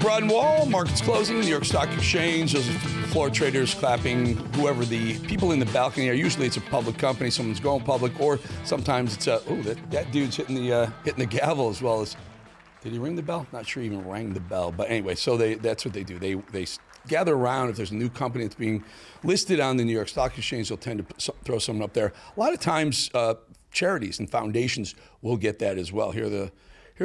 Broad and Wall, markets closing, New York Stock Exchange, those floor traders clapping, whoever the people in the balcony are. Usually it's a public company, someone's going public, or sometimes it's that dude's hitting the gavel as well as, did he ring the bell? Not sure he even rang the bell, but anyway, so that's what they do. They gather around. If there's a new company that's being listed on the New York Stock Exchange, they'll tend to throw someone up there. A lot of times, charities and foundations will get that as well. Here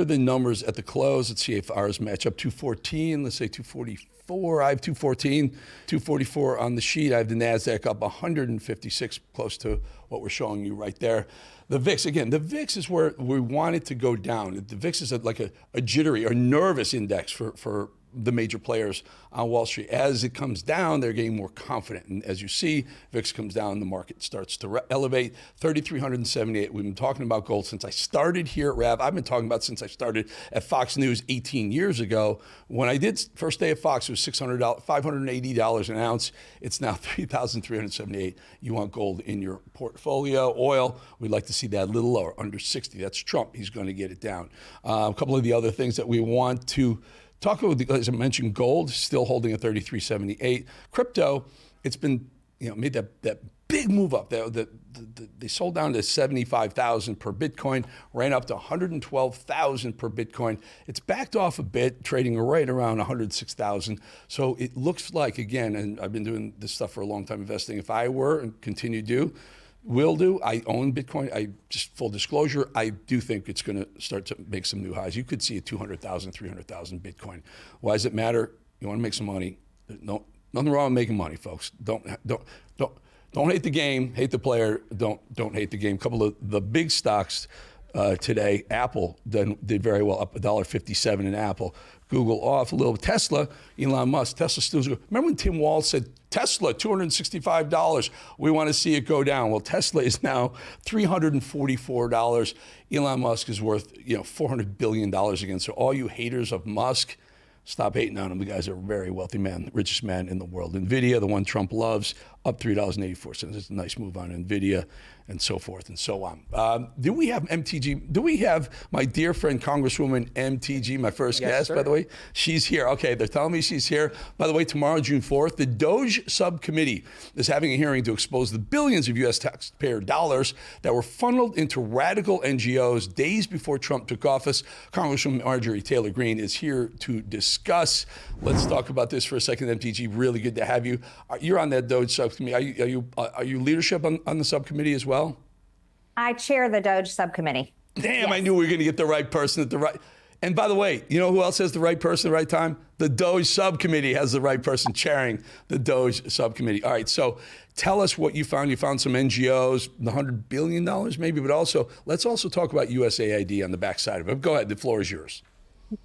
are the numbers at the close. Let's see if ours match up. 214, let's say 244. I have 214, 244 on the sheet. I have the NASDAQ up 156, close to what we're showing you right there. The VIX, again, the VIX is where we want it to go down. The VIX is like a jittery or nervous index for the major players on Wall Street. As it comes down, they're getting more confident. And as you see, VIX comes down, the market starts to elevate. 3,378. We've been talking about gold since I started here at RAV. I've been talking about since I started at Fox News 18 years ago. When I did first day at Fox, it was $580 an ounce. It's now 3,378. You want gold in your portfolio. Oil, we'd like to see that a little lower, under 60. That's Trump. He's going to get it down. A couple of the other things that we want to talk about, as I mentioned, gold still holding at 33.78. Crypto, it's been made that big move up. They sold down to 75,000 per Bitcoin, ran up to 112,000 per Bitcoin. It's backed off a bit, trading right around 106,000. So it looks like, again, and I've been doing this stuff for a long time, investing. If I were and continue to will do. I own Bitcoin. Just full disclosure, I do think it's going to start to make some new highs. You could see a 200,000, 300,000 Bitcoin. Why does it matter? You want to make some money. Nothing wrong with making money, folks. Don't hate the game. Hate the player. Don't hate the game. A couple of the big stocks today. Apple did very well, up $1.57 in Apple. Google off a little. Tesla, Elon Musk. Tesla still. Remember when Tim Walz said, Tesla, $265. We want to see it go down. Well, Tesla is now $344. Elon Musk is worth $400 billion again. So all you haters of Musk, stop hating on him. The guy's a very wealthy man, richest man in the world. NVIDIA, the one Trump loves, up $3.84. It's a nice move on NVIDIA, and so forth and so on. Do we have MTG? Do we have my dear friend Congresswoman MTG, my first guest, by the way? She's here. Okay, they're telling me she's here. By the way, tomorrow, June 4th, the DOGE subcommittee is having a hearing to expose the billions of U.S. taxpayer dollars that were funneled into radical NGOs days before Trump took office. Congresswoman Marjorie Taylor Greene is here to discuss. Let's talk about this for a second, MTG. Really good to have you. You're on that DOGE subcommittee. Are you leadership on the subcommittee as well? I chair the DOGE subcommittee. Damn, yes. I knew we were going to get the right person at the right. And by the way, you know who else has the right person at the right time? The DOGE subcommittee has the right person chairing the DOGE subcommittee. All right, so tell us what you found. You found some NGOs, the $100 billion maybe, but also let's also talk about USAID on the backside of it. Go ahead, the floor is yours.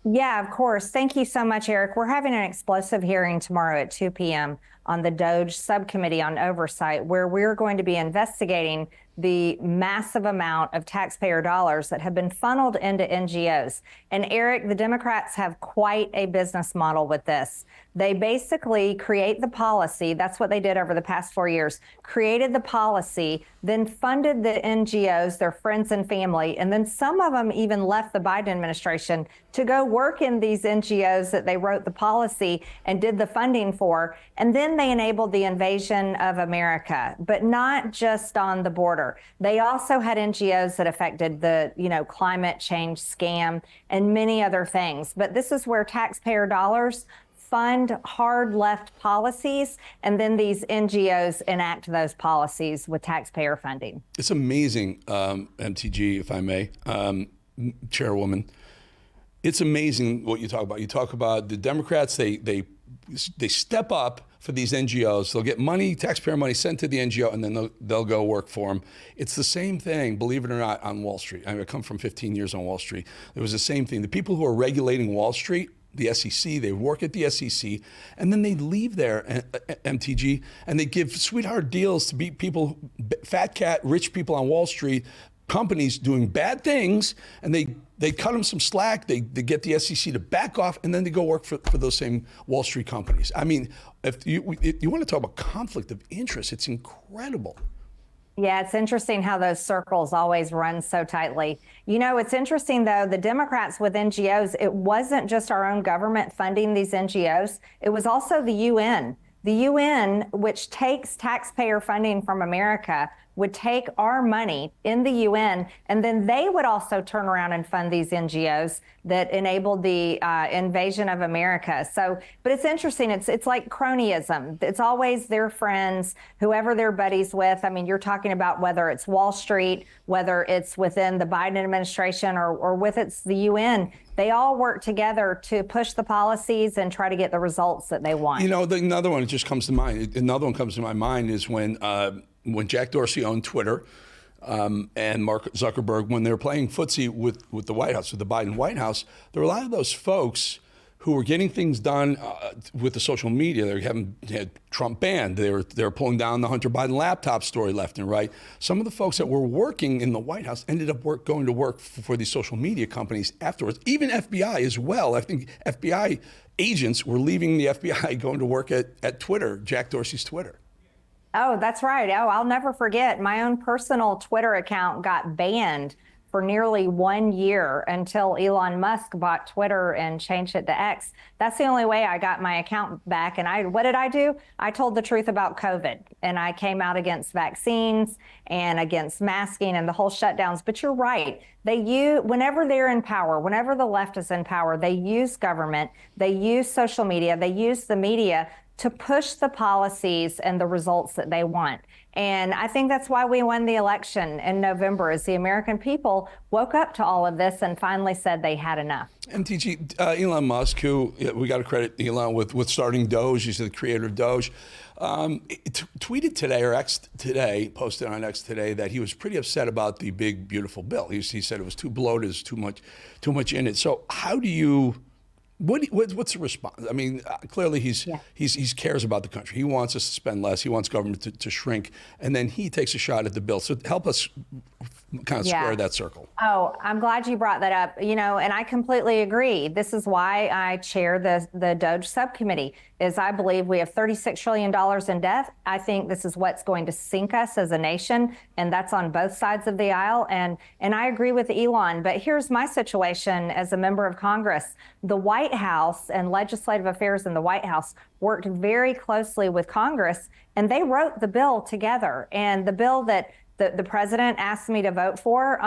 Yeah, of course. Thank you so much, Eric. We're having an explosive hearing tomorrow at 2 p.m. on the DOGE Subcommittee on Oversight, where we're going to be investigating the massive amount of taxpayer dollars that have been funneled into NGOs. And Eric, the Democrats have quite a business model with this. They basically create the policy. That's what they did over the past 4 years, created the policy, then funded the NGOs, their friends and family. And then some of them even left the Biden administration to go work in these NGOs that they wrote the policy and did the funding for. And then they enabled the invasion of America, but not just on the border. They also had NGOs that affected the, climate change scam and many other things. But this is where taxpayer dollars fund hard left policies, and then these NGOs enact those policies with taxpayer funding. It's amazing, MTG, if I may, Chairwoman. It's amazing what you talk about. You talk about the Democrats, they step up for these NGOs. They'll get money, taxpayer money, sent to the NGO, and then they'll go work for them. It's the same thing, believe it or not, on Wall Street. I come from 15 years on Wall Street. It was the same thing. The people who are regulating Wall Street, the SEC, they work at the SEC, and then they leave there, MTG, and they give sweetheart deals to people, fat cat, rich people on Wall Street, companies doing bad things, and they cut them some slack, they get the SEC to back off, and then they go work for those same Wall Street companies. I mean, if you want to talk about conflict of interest, it's incredible. Yeah, it's interesting how those circles always run so tightly. You know, it's interesting, though, the Democrats with NGOs, it wasn't just our own government funding these NGOs, it was also the UN. The UN, which takes taxpayer funding from America, would take our money in the UN, and then they would also turn around and fund these NGOs that enabled the invasion of America. So, but it's interesting. It's like cronyism. It's always their friends, whoever they're buddies with. I mean, you're talking about whether it's Wall Street, whether it's within the Biden administration, or with it's the UN. They all work together to push the policies and try to get the results that they want. You know, another one that just comes to mind. Another one comes to my mind is when Jack Dorsey owned Twitter and Mark Zuckerberg, when they were playing footsie with the White House, with the Biden White House, there were a lot of those folks who were getting things done with the social media. They had Trump banned. They were pulling down the Hunter Biden laptop story left and right. Some of the folks that were working in the White House ended up going to work for these social media companies afterwards. Even FBI as well. I think FBI agents were leaving the FBI, going to work at Twitter, Jack Dorsey's Twitter. Oh, that's right. Oh, I'll never forget. My own personal Twitter account got banned for nearly 1 year until Elon Musk bought Twitter and changed it to X. That's the only way I got my account back. And what did I do? I told the truth about COVID, and I came out against vaccines and against masking and the whole shutdowns. But you're right. Whenever they're in power, whenever the left is in power, they use government, they use social media, they use the media to push the policies and the results that they want. And I think that's why we won the election in November, is the American people woke up to all of this and finally said they had enough. MTG, Elon Musk, who we got to credit Elon with starting Doge. He's the creator of Doge. Tweeted today, or X today, posted on X today, that he was pretty upset about the big, beautiful bill. He said it was too bloated, there's too much in it. So how do you... What's the response? I mean, clearly he cares about the country. He wants us to spend less. He wants government to shrink, and then he takes a shot at the bill. So help us kind of square that circle. Oh, I'm glad you brought that up. You know, and I completely agree. This is why I chair the Doge subcommittee. Is I believe we have $36 trillion in debt. I think this is what's going to sink us as a nation, and that's on both sides of the aisle. And I agree with Elon, but here's my situation as a member of Congress. The White House and legislative affairs in the White House worked very closely with Congress, and they wrote the bill together. And the bill that the president asked me to vote for,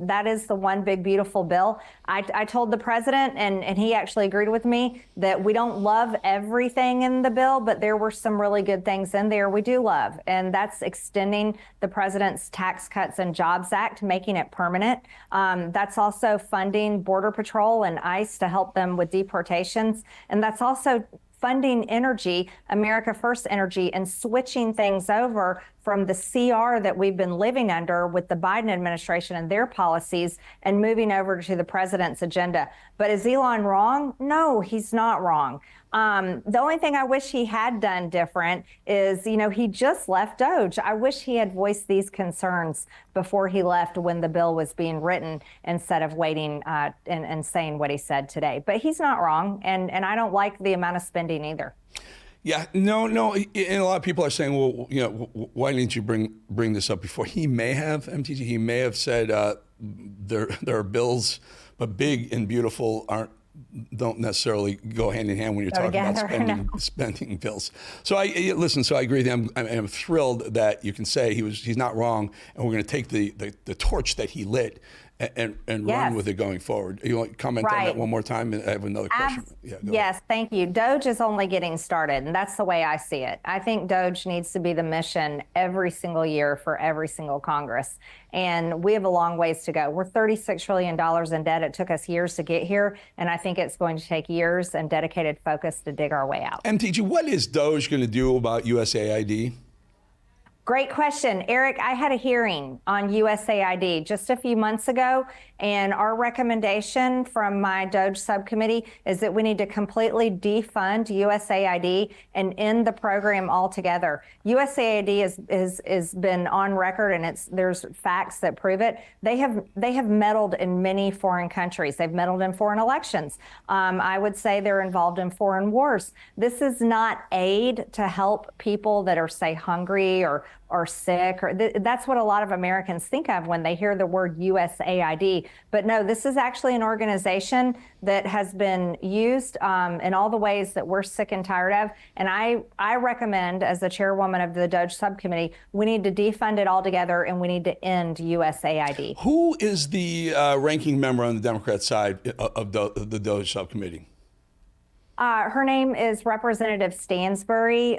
that is the one big, beautiful bill. I told the president, and he actually agreed with me, that we don't love everything in the bill, but there were some really good things in there we do love. And that's extending the president's Tax Cuts and Jobs Act, making it permanent. That's also funding Border Patrol and ICE to help them with deportations. And that's also funding energy, America First Energy, and switching things over from the CR that we've been living under with the Biden administration and their policies and moving over to the president's agenda. But is Elon wrong? No, he's not wrong. The only thing I wish he had done different is, you know, he just left Doge. I wish he had voiced these concerns before he left when the bill was being written, instead of waiting and saying what he said today. But he's not wrong, and I don't like the amount of spending either. Yeah, no, and a lot of people are saying, well, you know, why didn't you bring this up before? He may have, MTG, he may have said there are bills, but big and beautiful don't necessarily go hand in hand when you're talking about spending bills. So I agree with you. I'm thrilled that you can say he's not wrong, and we're going to take the torch that he lit and run with it going forward. You want to comment on that one more time? I have another question. Yes, thank you. Doge is only getting started, and that's the way I see it. I think Doge needs to be the mission every single year for every single Congress. And we have a long ways to go. We're $36 trillion in debt. It took us years to get here, and I think it's going to take years and dedicated focus to dig our way out. MTG, what is Doge going to do about USAID? Great question, Eric. I had a hearing on USAID just a few months ago, and our recommendation from my Doge subcommittee is that we need to completely defund USAID and end the program altogether. USAID is been on record, and there's facts that prove it. They have meddled in many foreign countries. They've meddled in foreign elections. I would say they're involved in foreign wars. This is not aid to help people that are, say, hungry or are sick, or that's what a lot of Americans think of when they hear the word USAID. But no, this is actually an organization that has been used in all the ways that we're sick and tired of. And I recommend, as the chairwoman of the DOJ subcommittee, we need to defund it altogether, and we need to end USAID. Who is the ranking member on the Democrat side of the DOJ subcommittee? Her name is Representative Stansbury.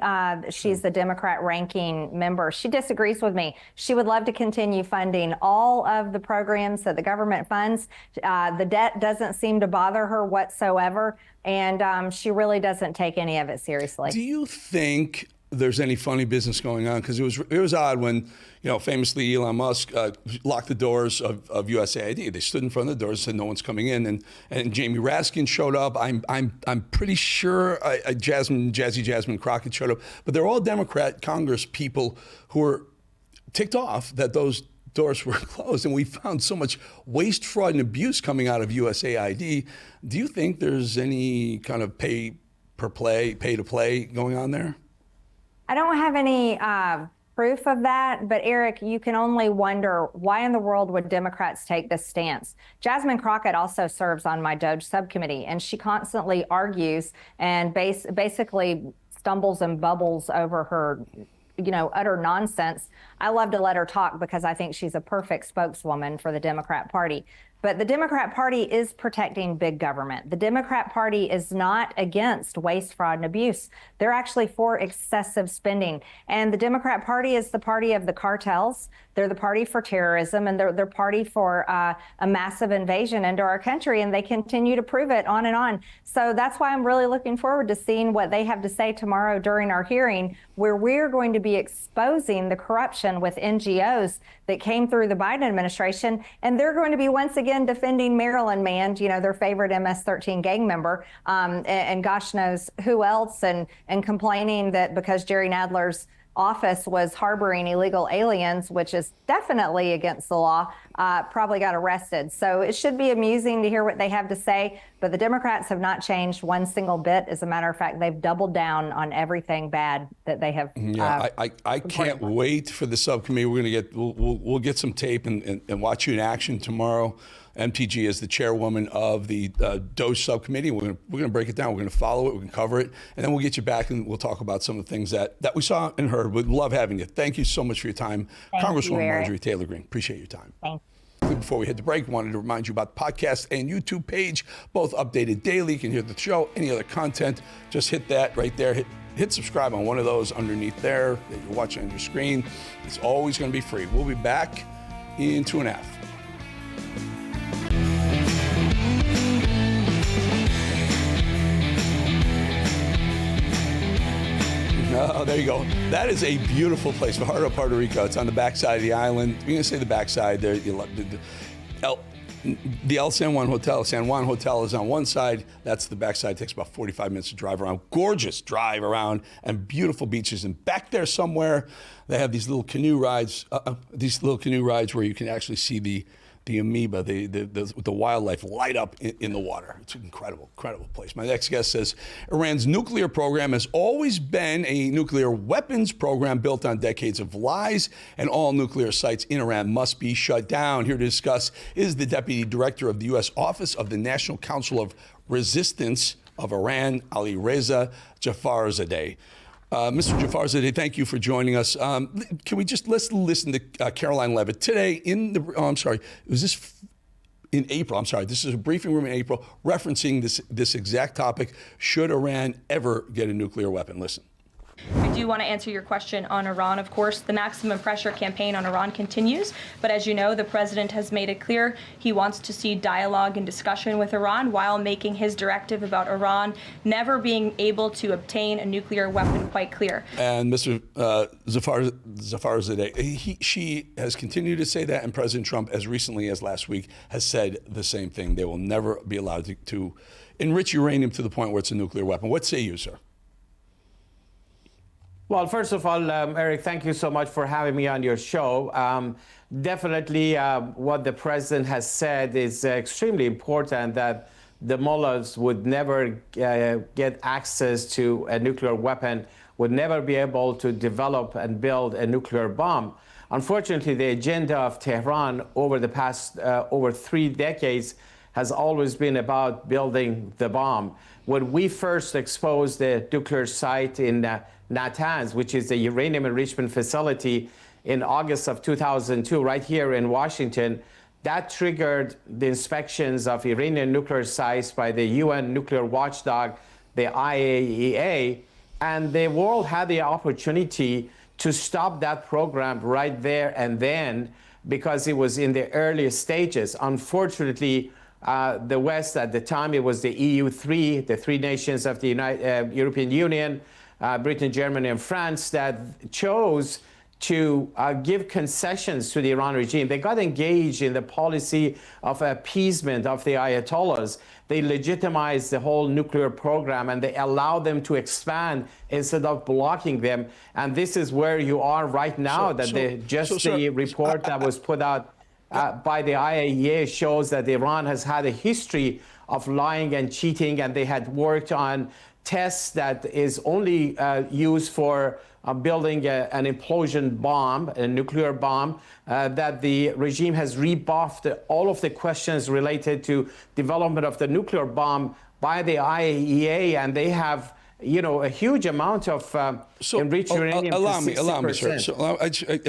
She's the Democrat ranking member. She disagrees with me. She would love to continue funding all of the programs that the government funds. The debt doesn't seem to bother her whatsoever, and she really doesn't take any of it seriously. Do you think there's any funny business going on? Because it was odd when, famously Elon Musk locked the doors of USAID. They stood in front of the doors and said no one's coming in, and Jamie Raskin showed up. I'm pretty sure Jazzy Jasmine Crockett showed up, but they're all Democrat Congress people who were ticked off that those doors were closed, and we found so much waste, fraud, and abuse coming out of USAID. Do you think there's any kind of pay to play going on there? I don't have any proof of that, but Eric, you can only wonder why in the world would Democrats take this stance. Jasmine Crockett also serves on my DOJ subcommittee, and she constantly argues and basically stumbles and bubbles over her utter nonsense. I love to let her talk because I think she's a perfect spokeswoman for the Democrat Party. But the Democrat Party is protecting big government. The Democrat Party is not against waste, fraud, and abuse. They're actually for excessive spending. And the Democrat Party is the party of the cartels. They're the party for terrorism, and they're party for a massive invasion into our country, and they continue to prove it on and on. So that's why I'm really looking forward to seeing what they have to say tomorrow during our hearing, where we're going to be exposing the corruption with NGOs that came through the Biden administration, and they're going to be once again defending Marilyn Mann, their favorite MS-13 gang member, and gosh knows who else, and complaining that because Jerry Nadler's office was harboring illegal aliens, which is definitely against the law, probably got arrested. So it should be amusing to hear what they have to say. But the Democrats have not changed one single bit. As a matter of fact, they've doubled down on everything bad that they have. Yeah, I can't wait for the subcommittee. We'll get some tape and watch you in action tomorrow. MTG is the chairwoman of the DOJ subcommittee. We're going to break it down. We're going to follow it. We're going to cover it. And then we'll get you back and we'll talk about some of the things that we saw and heard. We'd love having you. Thank you so much for your time. Congresswoman Marjorie Taylor Greene. Appreciate your time. Thanks. Before we hit the break, wanted to remind you about the podcast and YouTube page, both updated daily. You can hear the show, any other content. Just hit that right there. Hit subscribe on one of those underneath there that you're watching on your screen. It's always going to be free. We'll be back in 2.5. Oh, there you go. That is a beautiful place, Fajardo, Puerto Rico. It's on the backside of the island. We're going to say the backside there. The El San Juan Hotel. San Juan Hotel is on one side. That's the backside. It takes about 45 minutes to drive around. Gorgeous drive around and beautiful beaches. And back there somewhere, they have these little canoe rides. Where you can actually see the amoeba, the wildlife light up in the water. It's an incredible place. My next guest says Iran's nuclear program has always been a nuclear weapons program built on decades of lies, and all nuclear sites in Iran must be shut down. Here to discuss is the Deputy Director of the U.S. Office of the National Council of Resistance of Iran, Ali Reza Jafarzadeh. Mr. Jafarzadeh, thank you for joining us. Let's listen to Caroline Levitt today this is a briefing room in April referencing this exact topic. Should Iran ever get a nuclear weapon? Listen. I do want to answer your question on Iran. Of course, the maximum pressure campaign on Iran continues, but as you know, the president has made it clear he wants to see dialogue and discussion with Iran while making his directive about Iran never being able to obtain a nuclear weapon quite clear. And Mr. Zafarzadeh, she has continued to say that, and President Trump, as recently as last week, has said the same thing. They will never be allowed to enrich uranium to the point where it's a nuclear weapon. What say you, sir? Well, first of all, Eric, thank you so much for having me on your show. Definitely what the president has said is extremely important, that the mullahs would never get access to a nuclear weapon would never be able to develop and build a nuclear bomb. Unfortunately, the agenda of Tehran over the past over 3 decades has always been about building the bomb. When we first exposed the nuclear site in Natanz, which is the uranium enrichment facility, in August of 2002, right here in Washington, that triggered the inspections of Iranian nuclear sites by the UN nuclear watchdog, the IAEA, and the world had the opportunity to stop that program right there and then because it was in the early stages. Unfortunately, the West, at the time, it was the EU3, the 3 nations of the European Union, Britain, Germany, and France, that chose to give concessions to the Iran regime. They got engaged in the policy of appeasement of the Ayatollahs. They legitimized the whole nuclear program, and they allowed them to expand instead of blocking them. And this is where you are right now, the report that was put out by the IAEA shows that Iran has had a history of lying and cheating, and they had worked on tests that is only used for building an implosion bomb, a nuclear bomb, that the regime has rebuffed all of the questions related to development of the nuclear bomb by the IAEA, and they have, you know, a huge amount of enriched uranium. Allow me, sir. So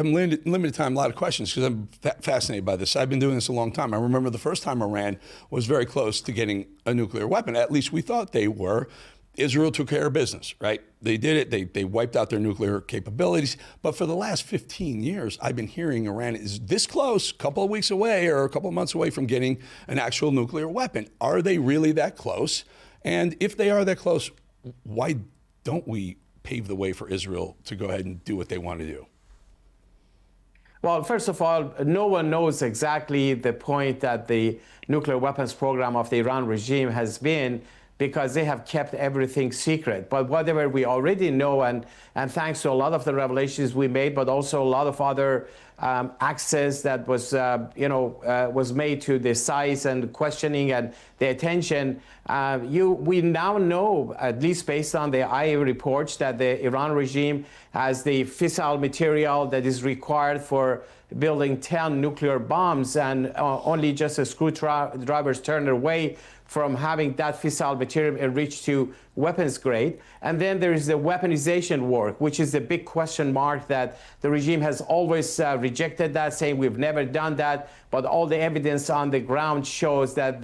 I'm limited time, a lot of questions, because I'm fascinated by this. I've been doing this a long time. I remember the first time Iran was very close to getting a nuclear weapon. At least we thought they were. Israel took care of business, right? They did it. They wiped out their nuclear capabilities. But for the last 15 years, I've been hearing Iran is this close, a couple of weeks away or a couple of months away from getting an actual nuclear weapon. Are they really that close? And if they are that close, why don't we pave the way for Israel to go ahead and do what they want to do? Well, first of all, no one knows exactly the point that the nuclear weapons program of the Iran regime has been, because they have kept everything secret. But whatever we already know, and thanks to a lot of the revelations we made, but also a lot of other access that was, was made to the sites and questioning and the attention, we now know, at least based on the IAEA reports, that the Iran regime has the fissile material that is required for building 10 nuclear bombs, and only just a screwdriver's turn away from having that fissile material enriched to weapons grade. And then there is the weaponization work, which is the big question mark that the regime has always rejected that, saying we've never done that. But all the evidence on the ground shows that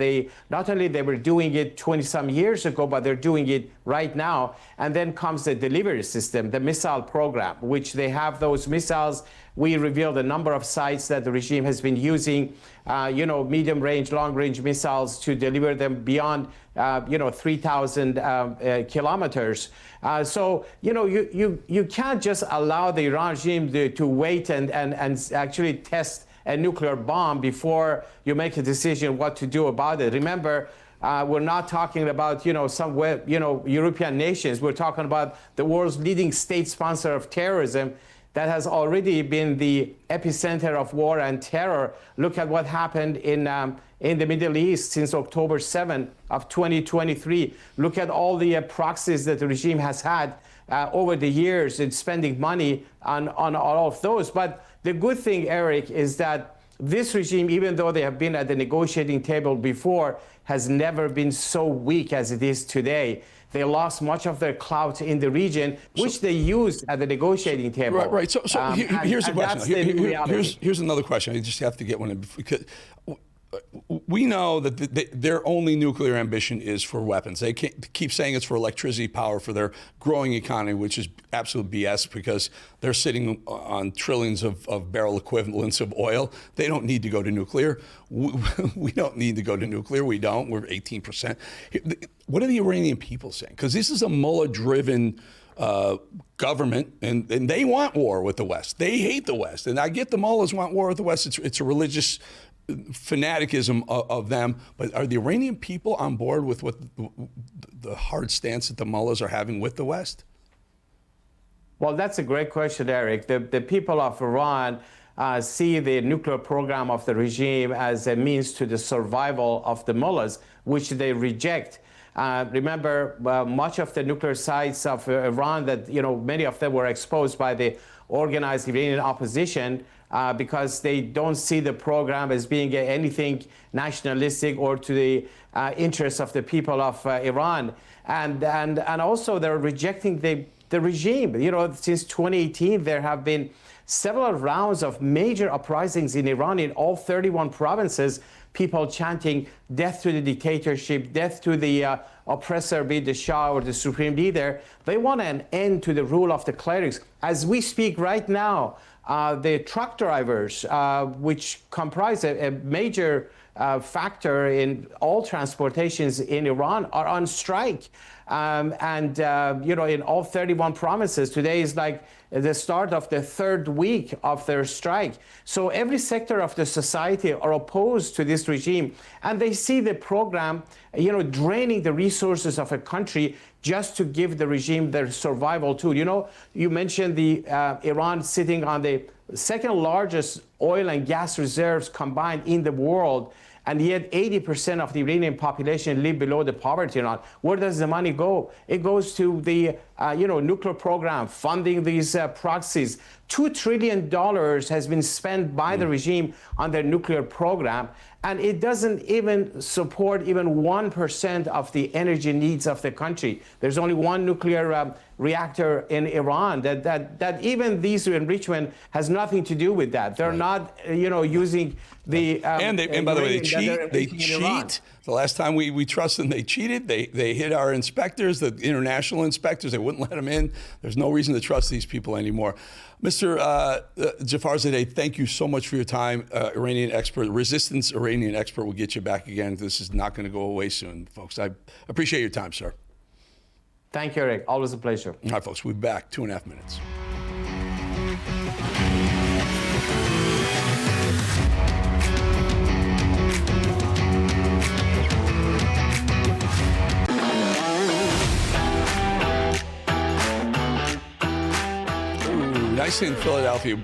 not only they were doing it 20-some years ago, but they're doing it right now. And then comes the delivery system, the missile program, which they have those missiles. We revealed a number of sites that the regime has been using, medium-range, long-range missiles to deliver them beyond, 3,000 kilometers. So, you can't just allow the Iran regime to wait and actually test a nuclear bomb before you make a decision what to do about it. Remember, we're not talking about, European nations. We're talking about the world's leading state sponsor of terrorism that has already been the epicenter of war and terror. Look at what happened in the Middle East since October 7 of 2023. Look at all the proxies that the regime has had over the years in spending money on all of those. But the good thing, Eric, is that this regime, even though they have been at the negotiating table before, has never been so weak as it is today. They lost much of their clout in the region, which they used at the negotiating table. Right. So here's the question. Here's another question. I just have to get one in, because we know that their only nuclear ambition is for weapons. They keep saying it's for electricity power for their growing economy, which is absolute BS, because they're sitting on trillions of barrel equivalents of oil. They don't need to go to nuclear. We don't need to go to nuclear. We don't. We're 18%. What are the Iranian people saying? Because this is a mullah-driven government, and they want war with the West. They hate the West. And I get the mullahs want war with the West. It's a religious fanaticism of them, but are the Iranian people on board with what the hard stance that the mullahs are having with the West? Well, that's a great question, Eric. The people of Iran see the nuclear program of the regime as a means to the survival of the mullahs, which they reject. Remember, much of the nuclear sites of Iran that, many of them were exposed by the organized Iranian opposition because they don't see the program as being anything nationalistic or to the interests of the people of Iran. And also they're rejecting the regime. Since 2018, there have been several rounds of major uprisings in Iran in all 31 provinces, people chanting death to the dictatorship, death to the oppressor, be it the Shah or the supreme leader. They want an end to the rule of the clerics. As we speak right now, the truck drivers, which comprise a major factor in all transportations in Iran, are on strike. In all 31 provinces, today is like the start of the third week of their strike. So every sector of the society are opposed to this regime, and they see the program, draining the resources of a country just to give the regime their survival tool. You mentioned the Iran sitting on the second largest oil and gas reserves combined in the world, and yet 80% of the Iranian population live below the poverty line. Where does the money go? It goes to the nuclear program, funding these proxies. $2 trillion has been spent by the regime on their nuclear program, and it doesn't even support even 1% of the energy needs of the country. There's only one nuclear reactor in Iran that even these enrichment has nothing to do with that. They're not, using the and by the way, they cheat. The last time we trusted them, they cheated. They hit our inspectors, the international inspectors. They wouldn't let them in. There's no reason to trust these people anymore. Mr. Jafarzadeh, thank you so much for your time. Iranian expert, resistance Iranian expert. Will get you back again. This is not going to go away soon, folks. I appreciate your time, sir. Thank you, Eric. Always a pleasure. All right, folks. We'll be back 2.5 minutes. Nice in Philadelphia,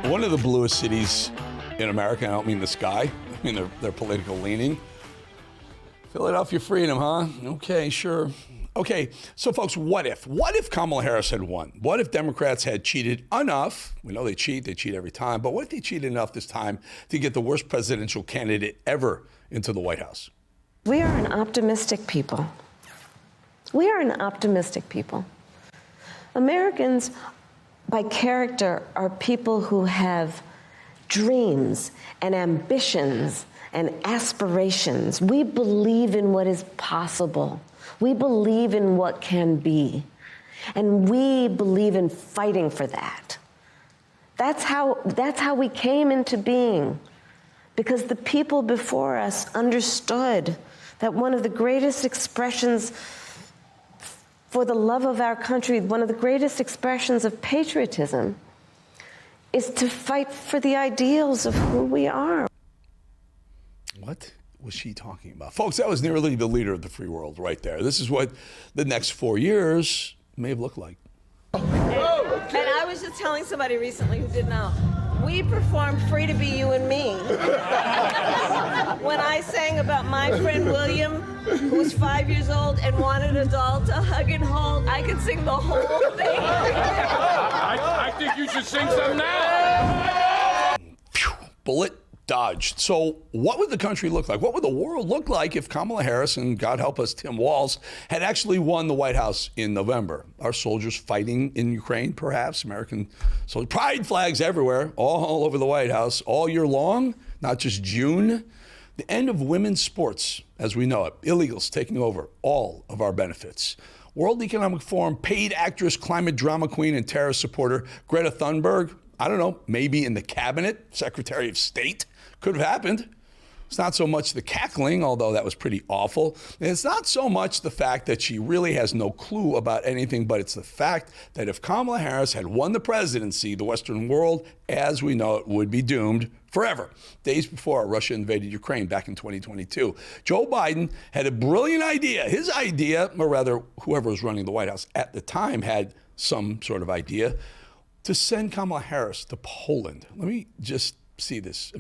one of the bluest cities in America. I don't mean the sky. I mean their political leaning. Philadelphia freedom, huh? Okay, sure. Okay, so folks, what if? What if Kamala Harris had won? What if Democrats had cheated enough? We know they cheat every time, but what if they cheated enough this time to get the worst presidential candidate ever into the White House? We are an optimistic people. We are an optimistic people. Americans, by character, are people who have dreams and ambitions and aspirations. We believe in what is possible. We believe in what can be. And we believe in fighting for that. That's how we came into being. Because the people before us understood that one of the greatest expressions for the love of our country, one of the greatest expressions of patriotism, is to fight for the ideals of who we are. What was she talking about? Folks, that was nearly the leader of the free world right there. This is what the next 4 years may have looked like. And I was just telling somebody recently who didn't know, we performed Free to Be You and Me. When I sang about my friend William, who was 5 years old and wanted a doll to hug and hold, I could sing the whole thing. I think you should sing some now. Phew, bullet dodged. So what would the country look like? What would the world look like if Kamala Harris and, God help us, Tim Walz had actually won the White House in November? Our soldiers fighting in Ukraine, perhaps, American soldiers, pride flags everywhere, all over the White House, all year long, not just June. The end of women's sports, as we know it, illegals taking over all of our benefits. World Economic Forum paid actress, climate drama queen, and terrorist supporter Greta Thunberg, I don't know, maybe in the cabinet, Secretary of State. Could have happened. It's not so much the cackling, although that was pretty awful. And it's not so much the fact that she really has no clue about anything, but it's the fact that if Kamala Harris had won the presidency, the Western world, as we know it, would be doomed forever. Days before Russia invaded Ukraine back in 2022. Joe Biden had a brilliant idea. His idea, or rather, whoever was running the White House at the time had some sort of idea, to send Kamala Harris to Poland. Let me just see this.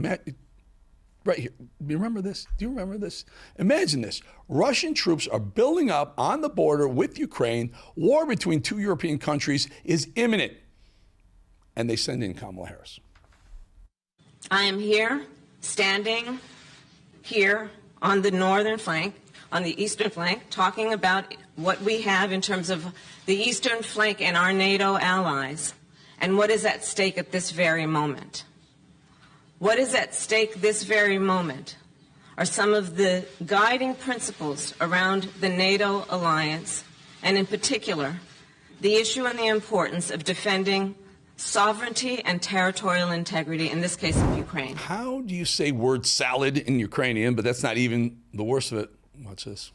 right here. Do you remember this? Do you remember this? Imagine this. Russian troops are building up on the border with Ukraine. War between two European countries is imminent. And they send in Kamala Harris. I am here, standing here on the northern flank, on the eastern flank, talking about what we have in terms of the eastern flank and our NATO allies, and what is at stake at this very moment. What is at stake this very moment are some of the guiding principles around the NATO alliance, and in particular, the issue and the importance of defending sovereignty and territorial integrity, in this case of Ukraine. How do you say word salad in Ukrainian, but that's not even the worst of it? Watch this.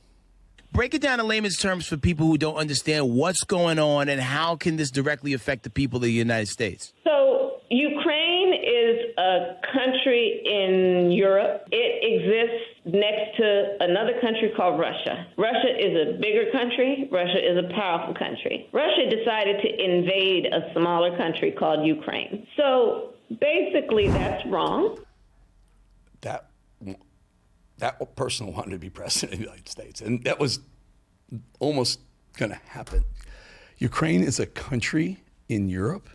Break it down in layman's terms for people who don't understand what's going on and how can this directly affect the people of the United States. So Ukraine is a country in Europe. It exists next to another country called Russia. Russia is a bigger country. Russia is a powerful country. Russia decided to invade a smaller country called Ukraine. So basically that's wrong. That person wanted to be president of the United States, and that was almost going to happen. Ukraine is a country in Europe.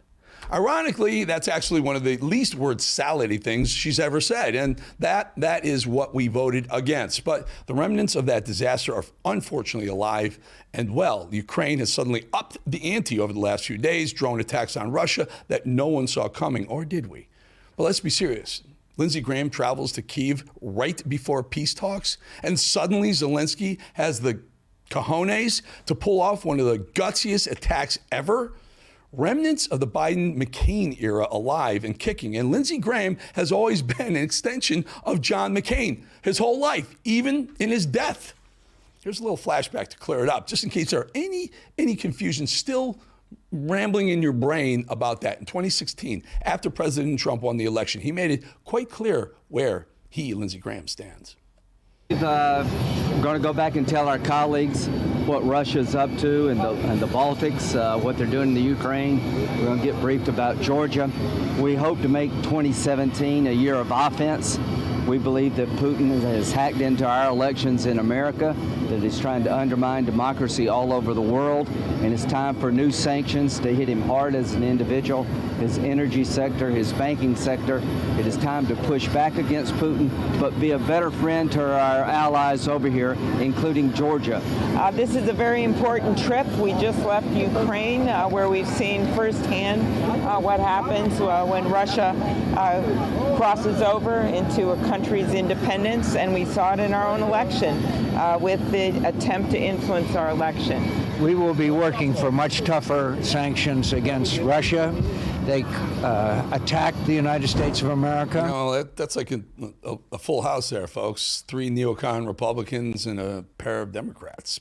Ironically, that's actually one of the least word salady things she's ever said, and that is what we voted against. But the remnants of that disaster are unfortunately alive and well. Ukraine has suddenly upped the ante over the last few days, drone attacks on Russia that no one saw coming, or did we? But let's be serious. Lindsey Graham travels to Kyiv right before peace talks, and suddenly Zelensky has the cojones to pull off one of the gutsiest attacks ever. Remnants of the Biden-McCain era alive and kicking, and Lindsey Graham has always been an extension of John McCain his whole life, even in his death. Here's a little flashback to clear it up, just in case there are any confusion still rambling in your brain about that. In 2016, after President Trump won the election, he made it quite clear where he, Lindsey Graham, stands. We're going to go back and tell our colleagues what Russia's up to in the Baltics, what they're doing in the Ukraine. We're going to get briefed about Georgia. We hope to make 2017 a year of offense. We believe that Putin has hacked into our elections in America, that he's trying to undermine democracy all over the world, and it's time for new sanctions to hit him hard as an individual, his energy sector, his banking sector. It is time to push back against Putin, but be a better friend to our allies over here, including Georgia. This is a very important trip. We just left Ukraine, where we've seen firsthand what happens when Russia crosses over into a country's independence, and we saw it in our own election with the attempt to influence our election. We will be working for much tougher sanctions against Russia. They attacked the United States of America. No, that's like a full house there, folks. 3 neocon Republicans and a pair of Democrats.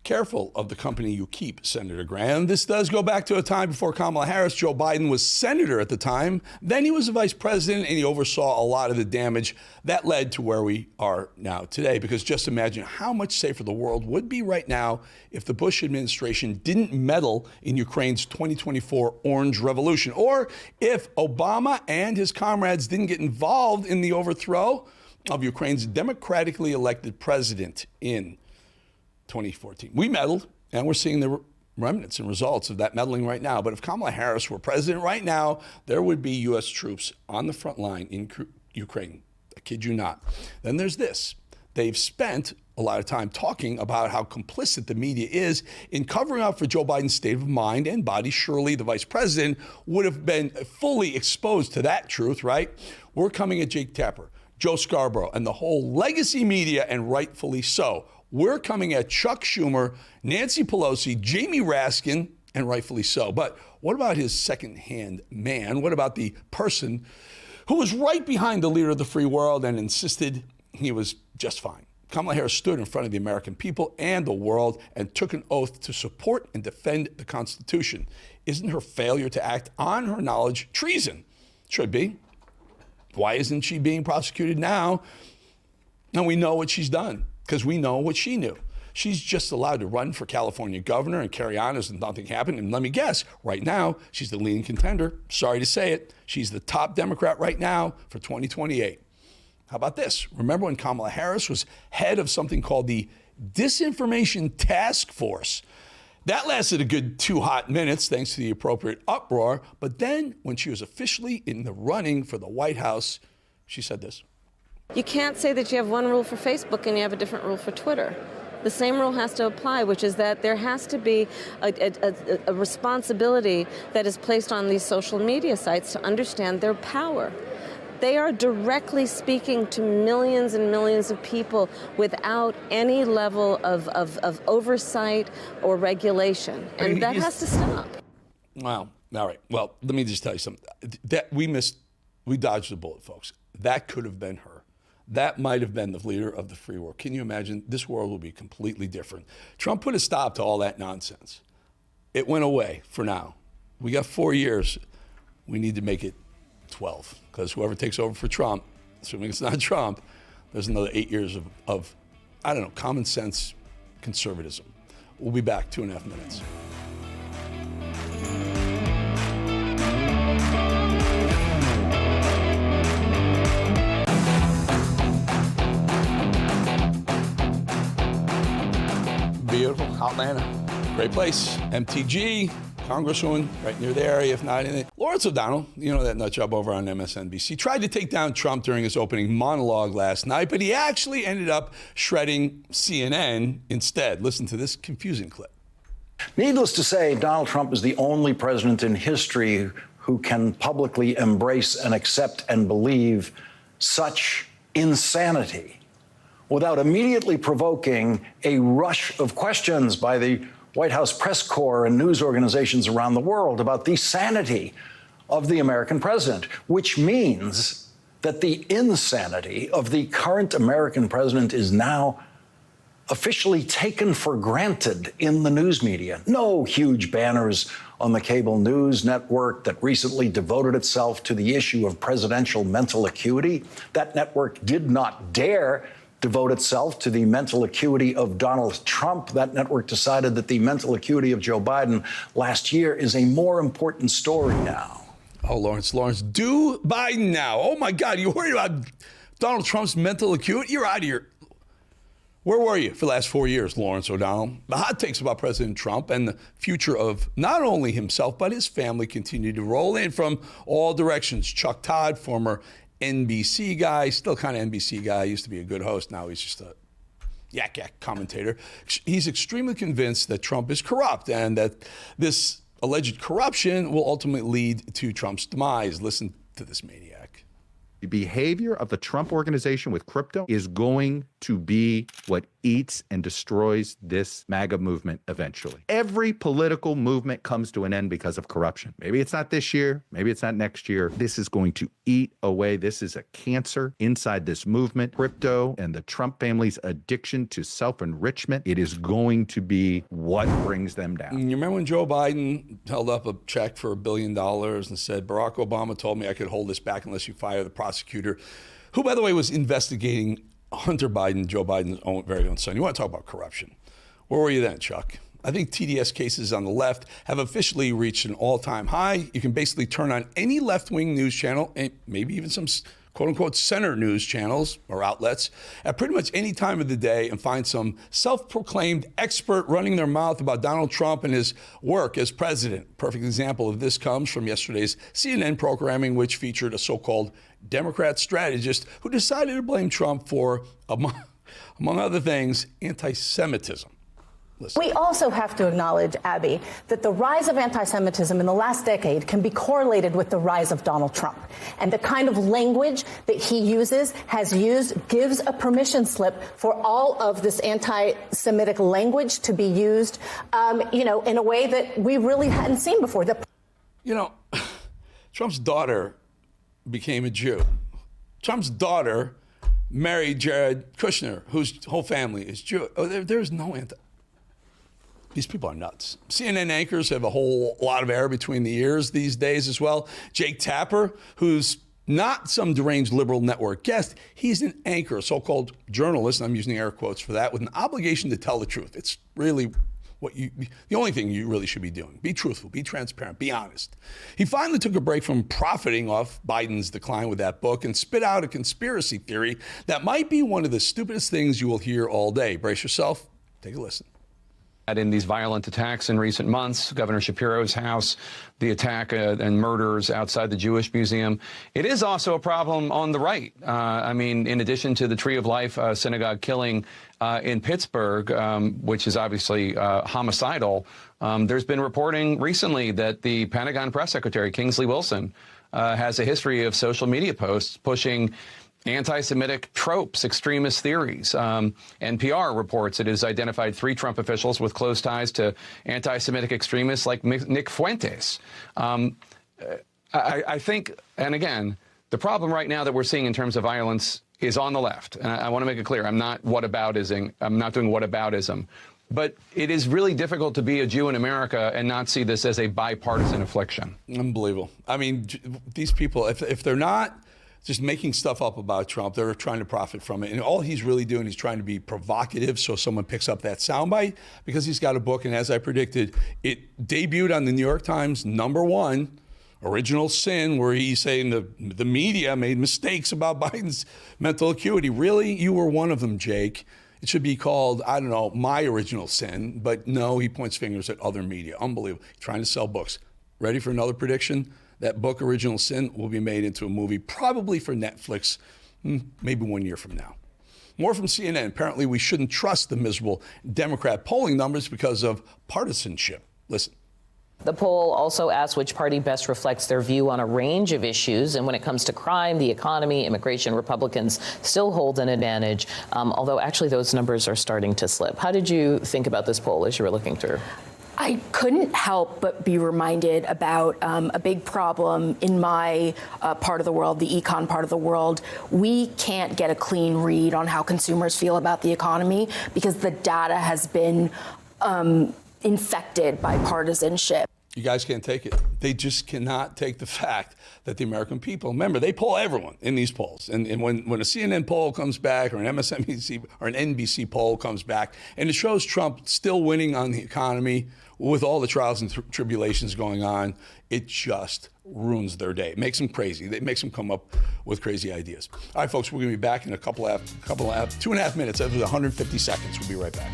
Careful of the company you keep, Senator Graham. This does go back to a time before Kamala Harris. Joe Biden was senator at the time. Then he was the vice president, and he oversaw a lot of the damage that led to where we are now today. Because just imagine how much safer the world would be right now if the Bush administration didn't meddle in Ukraine's 2024 Orange Revolution, or if Obama and his comrades didn't get involved in the overthrow of Ukraine's democratically elected president in 2014. We meddled, and we're seeing the remnants and results of that meddling right now. But if Kamala Harris were president right now, there would be U.S. troops on the front line in Ukraine. I kid you not. Then there's this. They've spent a lot of time talking about how complicit the media is in covering up for Joe Biden's state of mind and body. Surely the vice president would have been fully exposed to that truth, right? We're coming at Jake Tapper, Joe Scarborough, and the whole legacy media, and rightfully so. We're coming at Chuck Schumer, Nancy Pelosi, Jamie Raskin, and rightfully so. But what about his second-hand man? What about the person who was right behind the leader of the free world and insisted he was just fine? Kamala Harris stood in front of the American people and the world and took an oath to support and defend the Constitution. Isn't her failure to act on her knowledge treason? Should be. Why isn't she being prosecuted now? And we know what she's done, because we know what she knew. She's just allowed to run for California governor and carry on as if nothing happened. And let me guess, right now, she's the leading contender. Sorry to say it. She's the top Democrat right now for 2028. How about this? Remember when Kamala Harris was head of something called the Disinformation Task Force? That lasted a good 2 hot minutes thanks to the appropriate uproar. But then when she was officially in the running for the White House, she said this. You can't say that you have one rule for Facebook and you have a different rule for Twitter. The same rule has to apply, which is that there has to be a responsibility that is placed on these social media sites to understand their power. They are directly speaking to millions and millions of people without any level of oversight or regulation. And that has to stop. Wow. All right. Well, let me just tell you something. That we dodged the bullet, folks. That could have been her. That might have been the leader of the free world. Can you imagine? This world will be completely different. Trump put a stop to all that nonsense. It went away for now. We got 4 years. We need to make it 12, because whoever takes over for Trump, assuming it's not Trump, there's another 8 years of I don't know, common sense conservatism. We'll be back 2.5 minutes. Beautiful, Atlanta, great place. MTG, Congresswoman, right near the area, if not anything. Lawrence O'Donnell, you know that nut job over on MSNBC, tried to take down Trump during his opening monologue last night, but he actually ended up shredding CNN instead. Listen to this confusing clip. Needless to say, Donald Trump is the only president in history who can publicly embrace and accept and believe such insanity without immediately provoking a rush of questions by the White House press corps and news organizations around the world about the sanity of the American president, which means that the insanity of the current American president is now officially taken for granted in the news media. No huge banners on the cable news network that recently devoted itself to the issue of presidential mental acuity. That network did not dare devote itself to the mental acuity of Donald Trump. That network decided that the mental acuity of Joe Biden last year is a more important story now. Oh, Lawrence, do Biden now. Oh, my God, you're worried about Donald Trump's mental acuity? You're out of here. Where were you for the last 4 years, Lawrence O'Donnell? The hot takes about President Trump and the future of not only himself, but his family continue to roll in from all directions. Chuck Todd, former NBC guy, still kind of NBC guy, used to be a good host. Now he's just a yak commentator. He's extremely convinced that Trump is corrupt and that this alleged corruption will ultimately lead to Trump's demise. Listen to this maniac. The behavior of the Trump organization with crypto is going to be what eats and destroys this MAGA movement eventually. Every political movement comes to an end because of corruption. Maybe it's not this year, maybe it's not next year. This is going to eat away. This is a cancer inside this movement. Crypto and the Trump family's addiction to self-enrichment, it is going to be what brings them down. You remember when Joe Biden held up a check for $1 billion and said, Barack Obama told me I could hold this back unless you fire the prosecutor, who, by the way, was investigating Hunter Biden, Joe Biden's very own son. You want to talk about corruption. Where were you then, Chuck? I think TDS cases on the left have officially reached an all-time high. You can basically turn on any left-wing news channel, and maybe even some quote-unquote center news channels or outlets at pretty much any time of the day and find some self-proclaimed expert running their mouth about Donald Trump and his work as president. Perfect example of this comes from yesterday's CNN programming, which featured a so-called Democrat strategist who decided to blame Trump for, among other things, anti-Semitism. Listen. We also have to acknowledge, Abby, that the rise of anti-Semitism in the last decade can be correlated with the rise of Donald Trump. And the kind of language that he gives a permission slip for all of this anti-Semitic language to be used, in a way that we really hadn't seen before. Trump's daughter became a Jew. Trump's daughter married Jared Kushner, whose whole family is Jewish. There's no These people are nuts. CNN anchors have a whole lot of air between the ears these days as well. Jake Tapper, who's not some deranged liberal network guest, he's an anchor, a so-called journalist, and I'm using air quotes for that, with an obligation to tell the truth. It's really the only thing you really should be doing. Be truthful, be transparent, be honest. He finally took a break from profiting off Biden's decline with that book and spit out a conspiracy theory that might be one of the stupidest things you will hear all day. Brace yourself, take a listen. In these violent attacks in recent months, Governor Shapiro's house, the attack and murders outside the Jewish Museum. It is also a problem on the right. I mean, in addition to the Tree of Life synagogue killing in Pittsburgh, which is obviously homicidal, there's been reporting recently that the Pentagon press secretary, Kingsley Wilson, has a history of social media posts pushing anti-Semitic tropes, extremist theories. NPR reports it has identified 3 Trump officials with close ties to anti-Semitic extremists like Nick Fuentes. I think, and again, the problem right now that we're seeing in terms of violence is on the left. And I want to make it clear, I'm not doing whataboutism. But it is really difficult to be a Jew in America and not see this as a bipartisan affliction. Unbelievable. I mean, these people, if they're not just making stuff up about Trump, they're trying to profit from it. And all he's really doing is trying to be provocative so someone picks up that soundbite, because he's got a book. And as I predicted, it debuted on the New York Times #1, Original Sin, where he's saying the media made mistakes about Biden's mental acuity. Really? You were one of them, Jake. It should be called, I don't know, My Original Sin. But no, he points fingers at other media. Unbelievable. He's trying to sell books. Ready for another prediction? That book, Original Sin, will be made into a movie, probably for Netflix, maybe 1 year from now. More from CNN. Apparently, we shouldn't trust the miserable Democrat polling numbers because of partisanship. Listen. The poll also asks which party best reflects their view on a range of issues. And when it comes to crime, the economy, immigration, Republicans still hold an advantage, although actually those numbers are starting to slip. How did you think about this poll as you were looking through? I couldn't help but be reminded about a big problem in my part of the world, the econ part of the world. We can't get a clean read on how consumers feel about the economy because the data has been infected by partisanship. You guys can't take it. They just cannot take the fact that the American people, remember, they poll everyone in these polls. And when a CNN poll comes back, or an MSNBC or an NBC poll comes back, and it shows Trump still winning on the economy with all the trials and tribulations going on, it just ruins their day. It makes them crazy. It makes them come up with crazy ideas. All right, folks, we're going to be back in a couple of 2.5 minutes. That was 150 seconds. We'll be right back.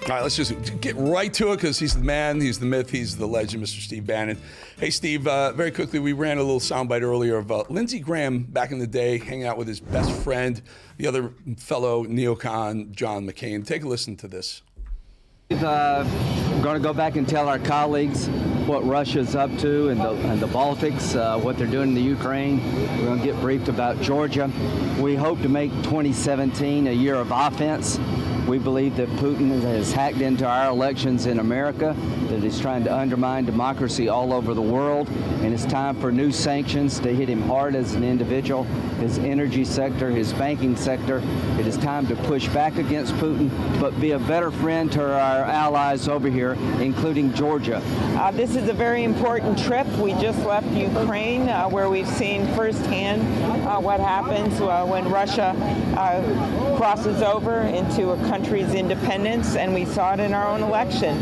All right, let's just get right to it, because he's the man, he's the myth, he's the legend, Mr. Steve Bannon. Hey, Steve, very quickly, we ran a little soundbite earlier of Lindsey Graham back in the day hanging out with his best friend, the other fellow neocon, John McCain. Take a listen to this. We're going to go back and tell our colleagues what Russia's up to and the Baltics, what they're doing in the Ukraine. We're going to get briefed about Georgia. We hope to make 2017 a year of offense. We believe that Putin has hacked into our elections in America, that he's trying to undermine democracy all over the world, and it's time for new sanctions to hit him hard as an individual, his energy sector, his banking sector. It is time to push back against Putin, but be a better friend to our allies over here, including Georgia. This is a very important trip. We just left Ukraine, where we've seen firsthand what happens when Russia crosses over into a country's independence, and we saw it in our own election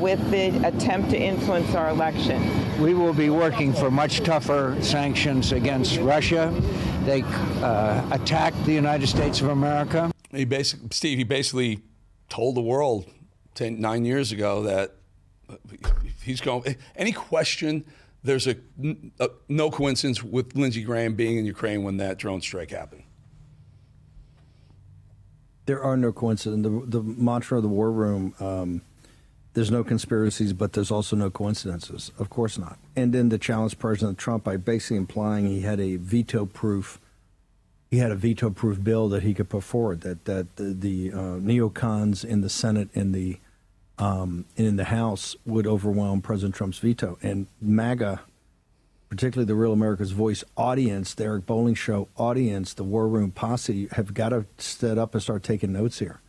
with the attempt to influence our election. We will be working for much tougher sanctions against Russia. They attacked the United States of America. He basically told the world 9 years ago that he's going. Any question? There's no coincidence with Lindsey Graham being in Ukraine when that drone strike happened. There are no coincidences. The mantra of the war room, there's no conspiracies, but there's also no coincidences. Of course not. And then to challenge President Trump by basically implying he had a veto-proof bill that he could put forward, that the neocons in the Senate and in the House would overwhelm President Trump's veto. And MAGA, particularly the Real America's Voice audience, the Eric Bolling Show audience, the War Room posse, have got to set up and start taking notes here.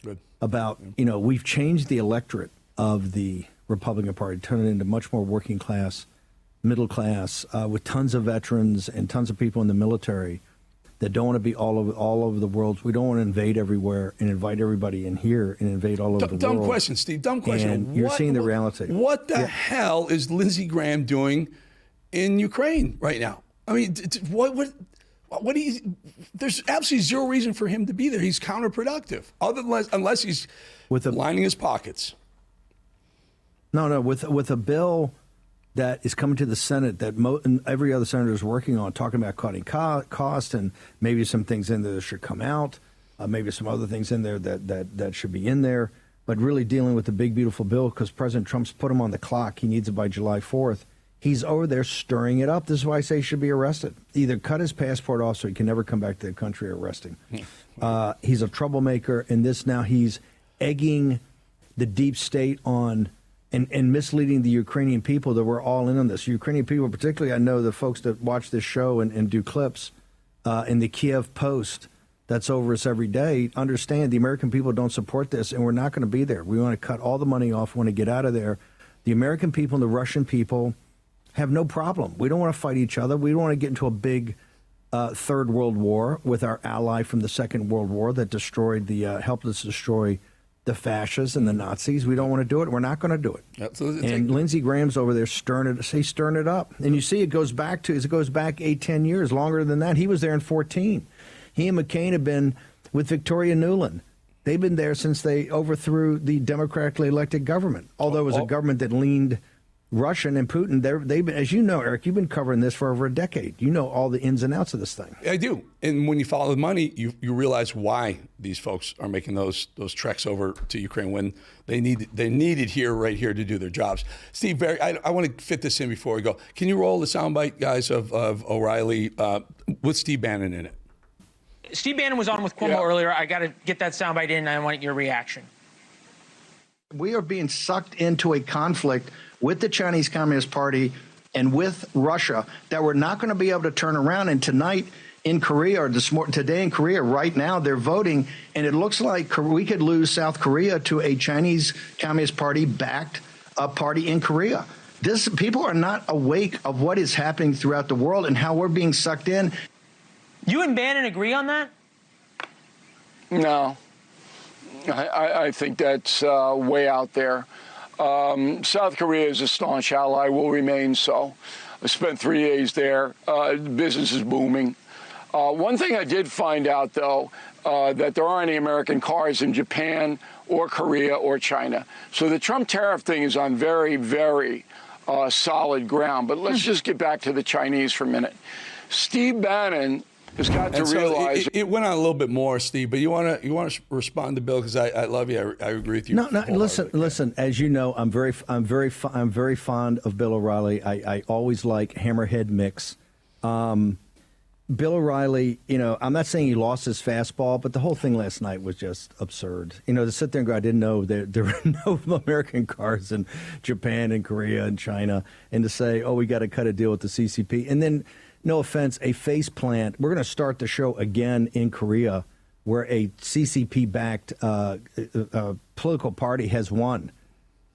Good. About, we've changed the electorate of the Republican Party, turn it into much more working class, middle class, with tons of veterans and tons of people in the military that don't want to be all over the world. We don't want to invade everywhere and invite everybody in here and invade all over the world. Dumb question, Steve. Dumb question. And you're seeing the reality. What the hell is Lindsey Graham doing in Ukraine right now? I mean, what do you? There's absolutely zero reason for him to be there. He's counterproductive, unless he's lining his pockets. No, with a bill that is coming to the Senate that every other senator is working on, talking about cutting costs and maybe some things in there that should come out, maybe some other things in there that should be in there, but really dealing with the big, beautiful bill because President Trump's put him on the clock. He needs it by July 4th. He's over there stirring it up. This is why I say he should be arrested. Either cut his passport off so he can never come back to the country or arrest him. He's a troublemaker, and he's egging the deep state on and misleading the Ukrainian people that we're all in on this. Ukrainian people, particularly, I know the folks that watch this show and do clips in the Kiev Post that's over us every day, understand the American people don't support this, and we're not going to be there. We want to cut all the money off. We want to get out of there. The American people and the Russian people have no problem. We don't want to fight each other. We don't want to get into a big third world war with our ally from the Second World War that helped us destroy the fascists and the Nazis. We don't want to do it. We're not going to do it. Absolutely. And Lindsey Graham's over there stirring it up. And you see it goes back 8-10 years, longer than that. He was there in 2014. He and McCain have been with Victoria Nuland. They've been there since they overthrew the democratically elected government, although it was a government that leaned Russian and Putin. They've been, as you know, Eric, you've been covering this for over a decade. You know all the ins and outs of this thing. I do. And when you follow the money, you realize why these folks are making those treks over to Ukraine when they needed right here to do their jobs. Steve, Barry, I want to fit this in before we go. Can you roll the soundbite, guys, of O'Reilly with Steve Bannon in it? Steve Bannon was on with Cuomo earlier. I got to get that soundbite in. I want your reaction. We are being sucked into a conflict with the Chinese Communist Party and with Russia that we're not going to be able to turn around. And tonight in Korea, or today in Korea, right now, they're voting, and it looks like we could lose South Korea to a Chinese Communist Party-backed party in Korea. People are not awake of what is happening throughout the world and how we're being sucked in. You and Bannon agree on that? No. I think that's way out there. South Korea is a staunch ally, will remain so. I spent 3 days there. Business is booming. One thing I did find out, though, that there aren't any American cars in Japan or Korea or China. So the Trump tariff thing is on very, very solid ground. But let's just get back to the Chinese for a minute. Steve Bannon has got to realize it went on a little bit more, Steve. But you want to respond to Bill because I love you. I agree with you. No. Listen. As you know, I'm very fond of Bill O'Reilly. I always like hammerhead mix. Bill O'Reilly, I'm not saying he lost his fastball, but the whole thing last night was just absurd. To sit there and go, I didn't know there were no American cars in Japan and Korea and China, and to say, oh, we got to cut a deal with the CCP, and then. No offense, a face plant. We're going to start the show again in Korea where a CCP-backed political party has won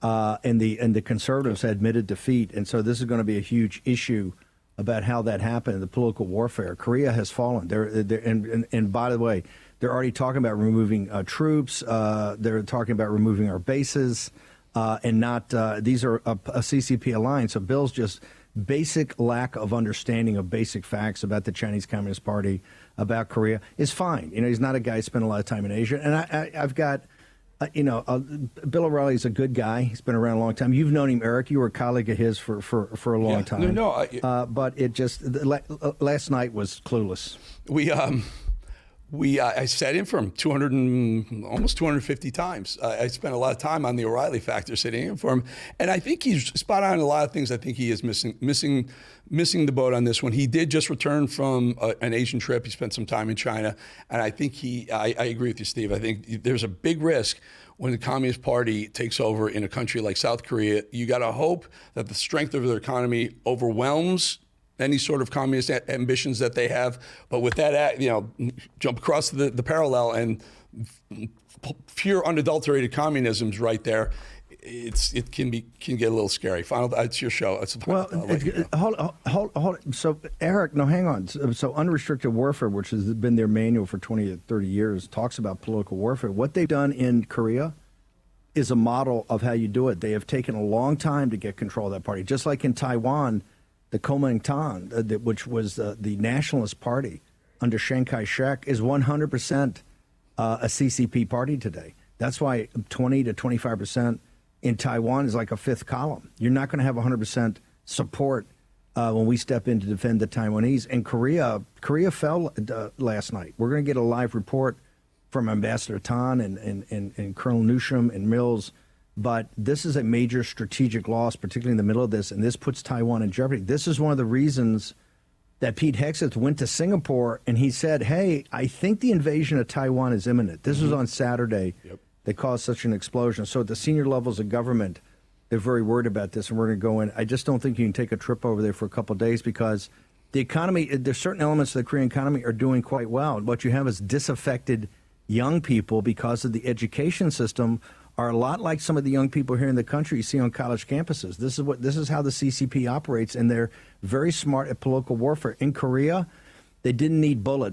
and the conservatives had admitted defeat. And so this is going to be a huge issue about how that happened, the political warfare. Korea has fallen. And by the way, they're already talking about removing troops. They're talking about removing our bases and not these are a CCP alliance. So Bill's just basic lack of understanding of basic facts about the Chinese Communist Party, about Korea, is fine. He's not a guy who spent a lot of time in Asia. And I've got, Bill O'Reilly's a good guy. He's been around a long time. You've known him, Eric. You were a colleague of his for a long time. But it just, last night was clueless. I sat in for him almost 250 times. I spent a lot of time on the O'Reilly factor sitting in for him, and I think he's spot on in a lot of things. I think he is missing the boat on this one. He did just return from an Asian trip. He spent some time in China, and I think I agree with you, Steve. I think there's a big risk when the Communist Party takes over in a country like South Korea. You got to hope that the strength of their economy overwhelms any sort of communist ambitions that they have. But with that, jump across the parallel and pure unadulterated communism's right there. it can get a little scary. Final, it's your show. It's Well, hold. So, Eric, no, hang on. So, unrestricted warfare, which has been their manual for 20 to 30 years, talks about political warfare. What they've done in Korea is a model of how you do it. They have taken a long time to get control of that party. Just like in Taiwan, the Kuomintang, which was the nationalist party under Chiang Kai-shek, is 100% a CCP party today. That's why 20 to 25% in Taiwan is like a fifth column. You're not going to have 100% support when we step in to defend the Taiwanese. And Korea fell last night. We're going to get a live report from Ambassador Tan and Colonel Newsham and Mills. But this is a major strategic loss, particularly in the middle of this, and this puts Taiwan in jeopardy. This is one of the reasons that Pete Hegseth went to Singapore and he said, hey, I think the invasion of Taiwan is imminent. This was on Saturday. Yep. That caused such an explosion. So at the senior levels of government, they're very worried about this, and we're going to go in. I just don't think you can take a trip over there for a couple of days because the economy, there's certain elements of the Korean economy are doing quite well. What you have is disaffected young people because of the education system are a lot like some of the young people here in the country you see on college campuses. This is how the CCP operates, and they're very smart at political warfare. In Korea, they didn't need bullets.